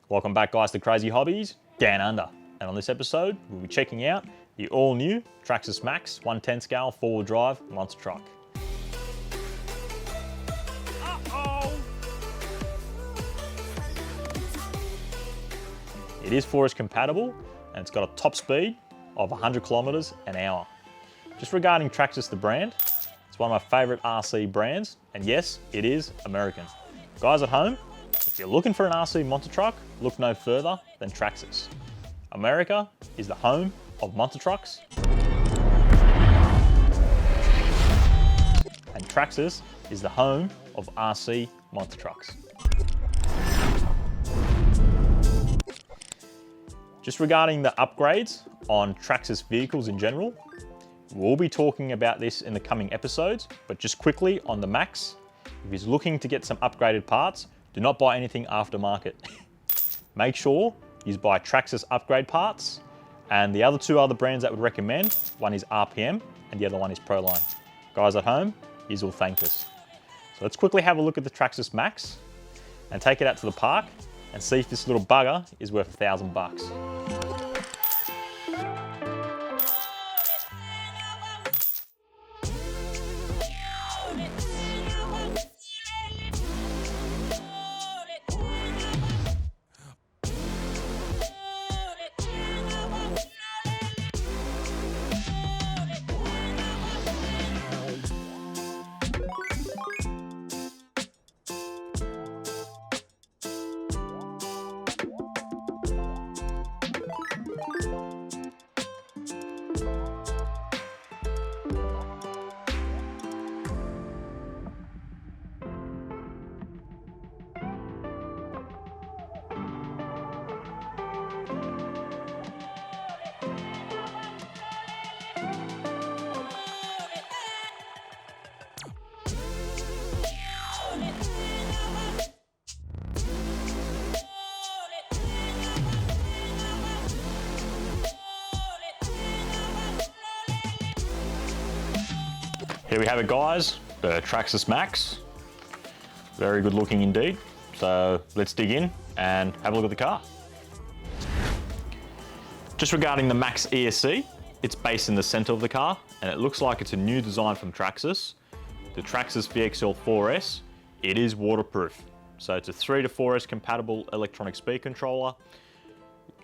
Welcome back, guys, to Crazy Hobbies Down Under. And on this episode, we'll be checking out the all-new Traxxas Maxx 110 scale four-wheel drive monster truck. It is forest compatible and it's got a top speed of 100 kilometers an hour. Just regarding Traxxas, the brand, it's one of my favorite RC brands, and yes, it is American. Guys at home, if you're looking for an RC monster truck, look no further than Traxxas. America is the home of monster trucks, and Traxxas is the home of RC monster trucks. Just regarding the upgrades on Traxxas vehicles in general, we'll be talking about this in the coming episodes, but just quickly on the Maxx, if you're looking to get some upgraded parts, do not buy anything aftermarket. Make sure you buy Traxxas upgrade parts, and the other brands that I would recommend, one is RPM and the other one is Proline. Guys at home, you will thank us. So let's quickly have a look at the Traxxas Maxx and take it out to the park and see if this little bugger is worth $1,000. Here we have it, guys, the Traxxas Maxx. Very good looking indeed. So let's dig in and have a look at the car. Just regarding the Maxx ESC, it's based in the center of the car and it looks like it's a new design from Traxxas. The Traxxas VXL 4S, it is waterproof. So it's a 3 to 4S compatible electronic speed controller.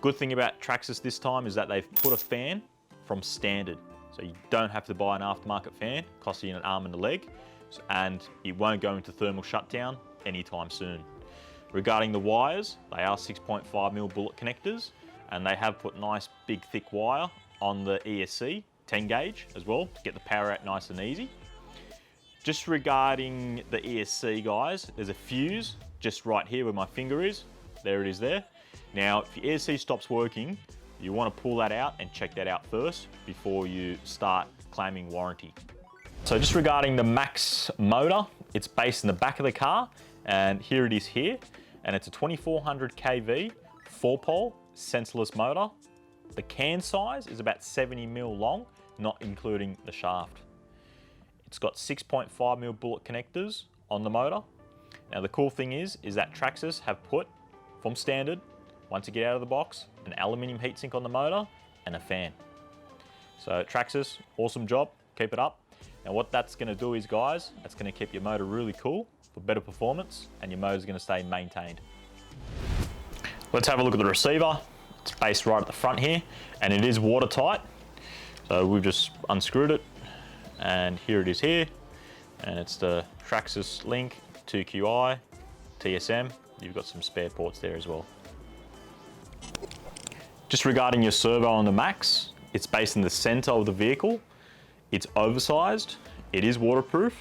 Good thing about Traxxas this time is that they've put a fan from standard. So you don't have to buy an aftermarket fan, costing you an arm and a leg, and it won't go into thermal shutdown anytime soon. Regarding the wires, they are 6.5mm bullet connectors, and they have put nice big thick wire on the ESC, 10 gauge as well, to get the power out nice and easy. Just regarding the ESC, guys, there's a fuse just right here where my finger is. There it is there. Now, if your ESC stops working, you want to pull that out and check that out first before you start claiming warranty. So just regarding the Maxx motor, it's based in the back of the car, and here it is here, and it's a 2400 kV 4-pole sensorless motor. The can size is about 70mm long, not including the shaft. It's got 6.5mm bullet connectors on the motor. Now the cool thing is that Traxxas have put, from standard, once you get out of the box, an aluminium heatsink on the motor and a fan. So Traxxas, awesome job, keep it up. Now what that's gonna do is, guys, that's gonna keep your motor really cool for better performance, and your motor's gonna stay maintained. Let's have a look at the receiver. It's based right at the front here, and it is watertight. So we've just unscrewed it, and here it is here. And it's the Traxxas Link 2QI, TSM. You've got some spare ports there as well. Just regarding your servo on the Maxx, it's based in the center of the vehicle. It's oversized, it is waterproof,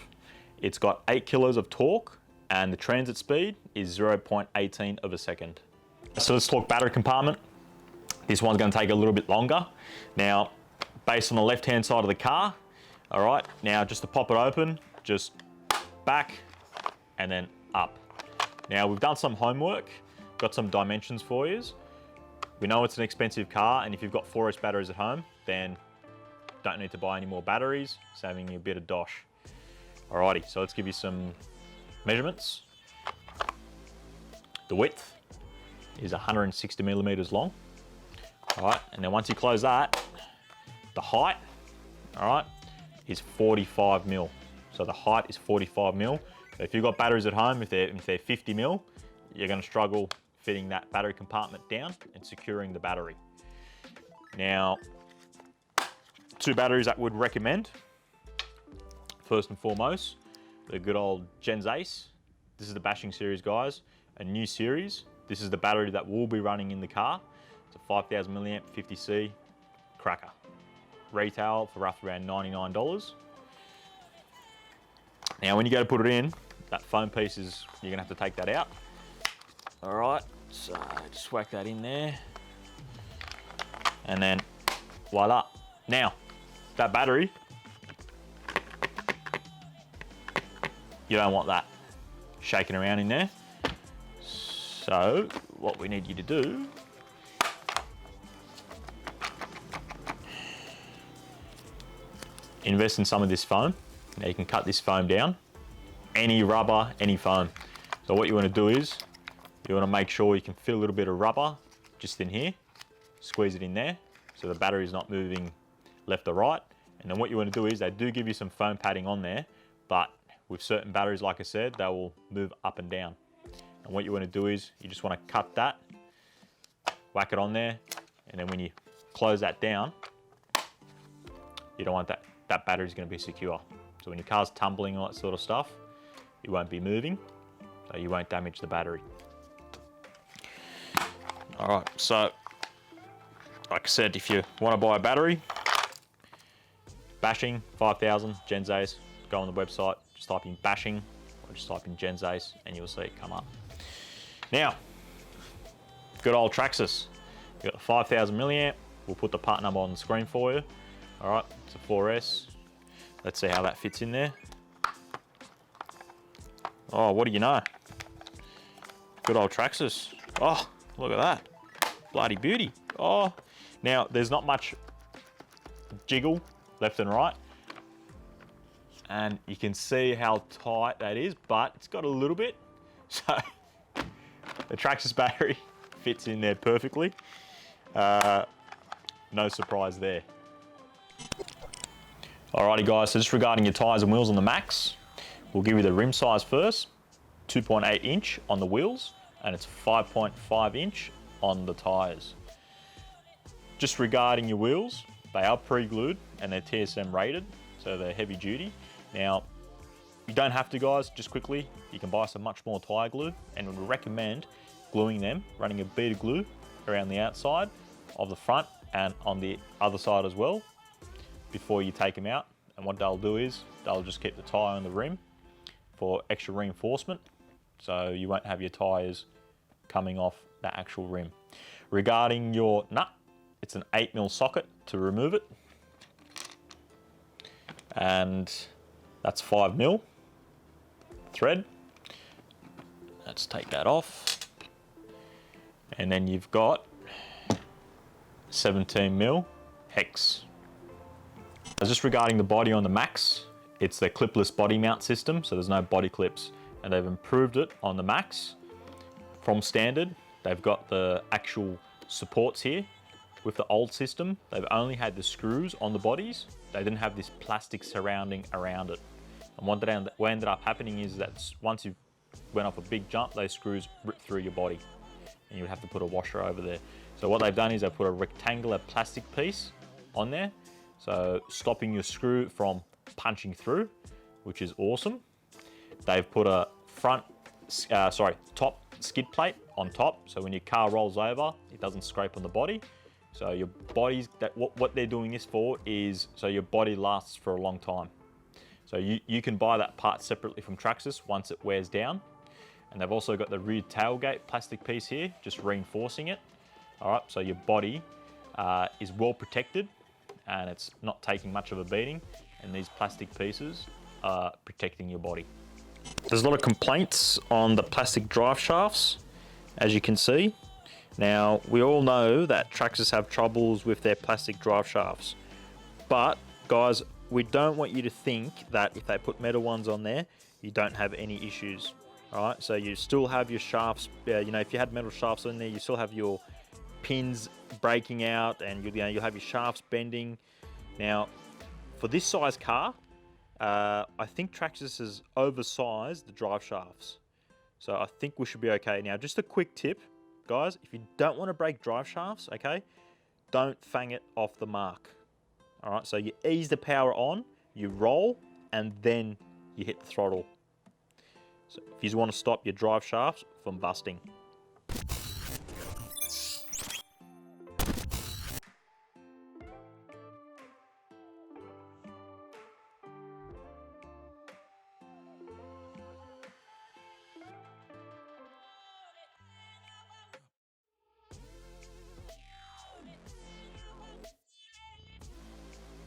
it's got 8 kilos of torque, and the transit speed is 0.18 of a second. So let's talk battery compartment. This one's gonna take a little bit longer. Now, based on the left-hand side of the car, all right, now just to pop it open, just back and then up. Now we've done some homework, got some dimensions for you. We know it's an expensive car, and if you've got 4S batteries at home, then don't need to buy any more batteries, saving you a bit of dosh. Alrighty, so let's give you some measurements. The width is 160 millimeters long. All right, and then once you close that, the height, all right, is 45 mil. So the height is 45 mil. So if you've got batteries at home, if they're 50 mil, you're gonna struggle fitting that battery compartment down and securing the battery. Now, two batteries that would recommend, first and foremost, the good old Gens Ace. This is the bashing series, guys, a new series. This is the battery that will be running in the car. It's a 5,000 milliamp 50C cracker. Retail for roughly around $99. Now, when you go to put it in, that foam piece is, you're gonna have to take that out. All right, so just whack that in there. And then, voila. Now, that battery, you don't want that shaking around in there. So, what we need you to do, invest in some of this foam. Now you can cut this foam down. Any rubber, any foam. So what you want to do is, you want to make sure you can fit a little bit of rubber just in here, squeeze it in there, so the battery is not moving left or right. And then what you want to do is, they do give you some foam padding on there, but with certain batteries, like I said, they will move up and down. And what you want to do is, you just want to cut that, whack it on there, and then when you close that down, you don't want that battery's going to be secure. So when your car's tumbling and all that sort of stuff, it won't be moving, so you won't damage the battery. All right, so like I said, if you want to buy a battery, bashing 5,000 Gens Ace, go on the website, just type in bashing or just type in Gens Ace and you'll see it come up. Now, good old Traxxas. You've got the 5,000 milliamp. We'll put the part number on the screen for you. All right, it's a 4S. Let's see how that fits in there. Oh, what do you know? Good old Traxxas. Oh, look at that. Bloody beauty. Oh, now there's not much jiggle left and right. And you can see how tight that is, but it's got a little bit. So the Traxxas battery fits in there perfectly. No surprise there. Alrighty guys, so just regarding your tyres and wheels on the Max, we'll give you the rim size first, 2.8 inch on the wheels, and it's 5.5 inch on the tyres. Just regarding your wheels, they are pre-glued and they're TSM rated, so they're heavy duty. Now, you don't have to guys, just quickly, you can buy some much more tyre glue, and we recommend gluing them, running a bead of glue around the outside of the front and on the other side as well, before you take them out. And what they'll do is, they'll just keep the tyre on the rim for extra reinforcement, so you won't have your tyres coming off the actual rim. Regarding your nut, it's an 8mm socket to remove it, and that's 5mm thread. Let's take that off, and then you've got 17mm hex. Just regarding the body on the Max, it's the clipless body mount system, so there's no body clips, and they've improved it on the Max from standard. They've got the actual supports here. With the old system, they've only had the screws on the bodies. They didn't have this plastic surrounding around it. And what ended up happening is that once you went off a big jump, those screws ripped through your body, and you would have to put a washer over there. So what they've done is they've put a rectangular plastic piece on there, so stopping your screw from punching through, which is awesome. They've put a top skid plate on top, so when your car rolls over, it doesn't scrape on the body. So your body's, what they're doing this for is so your body lasts for a long time. So you can buy that part separately from Traxxas once it wears down. And they've also got the rear tailgate plastic piece here, just reinforcing it. All right, so your body is well protected and it's not taking much of a beating, and these plastic pieces are protecting your body. There's a lot of complaints on the plastic drive shafts, as you can see. Now, we all know that Traxxas have troubles with their plastic drive shafts, but guys, we don't want you to think that if they put metal ones on there, you don't have any issues. All right, so you still have your shafts, you know, if you had metal shafts in there, you still have your pins breaking out, and you'll have your shafts bending. Now, for this size car, I think Traxxas has oversized the drive shafts. So I think we should be okay. Now, just a quick tip, guys, if you don't want to break drive shafts, okay, don't fang it off the mark. All right, so you ease the power on, you roll, and then you hit the throttle. So if you want to stop your drive shafts from busting.